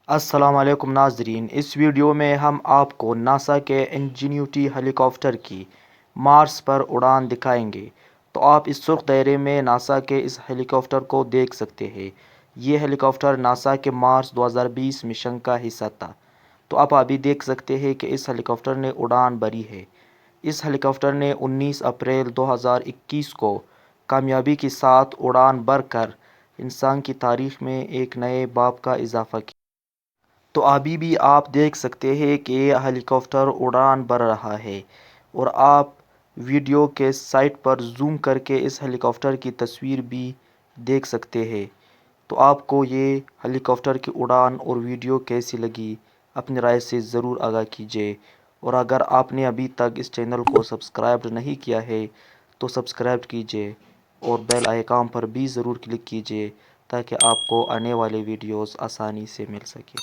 السلام علیکم ناظرین، اس ویڈیو میں ہم آپ کو ناسا کے انجینیوٹی ہیلی کاپٹر کی مارس پر اڑان دکھائیں گے۔ تو آپ اس سرخ دائرے میں ناسا کے اس ہیلی کاپٹر کو دیکھ سکتے ہیں۔ یہ ہیلی کاپٹر ناسا کے مارس 2020 مشن کا حصہ تھا۔ تو آپ ابھی دیکھ سکتے ہیں کہ اس ہیلی کاپٹر نے اڑان بھری ہے۔ اس ہیلی کاپٹر نے 19 اپریل 2021 کو کامیابی کے ساتھ اڑان بھر کر انسان کی تاریخ میں ایک نئے باب کا اضافہ کیا۔ تو ابھی بھی آپ دیکھ سکتے ہیں کہ یہ ہیلی کاپٹر اڑان بھر رہا ہے، اور آپ ویڈیو کے سائٹ پر زوم کر کے اس ہیلی کاپٹر کی تصویر بھی دیکھ سکتے ہیں۔ تو آپ کو یہ ہیلی کاپٹر کی اڑان اور ویڈیو کیسی لگی، اپنی رائے سے ضرور آگاہ کیجیے۔ اور اگر آپ نے ابھی تک اس چینل کو سبسکرائب نہیں کیا ہے تو سبسکرائب کیجیے، اور بیل آئیکن پر بھی ضرور کلک کیجیے تاکہ آپ کو آنے والے ویڈیوز آسانی سے مل سکے۔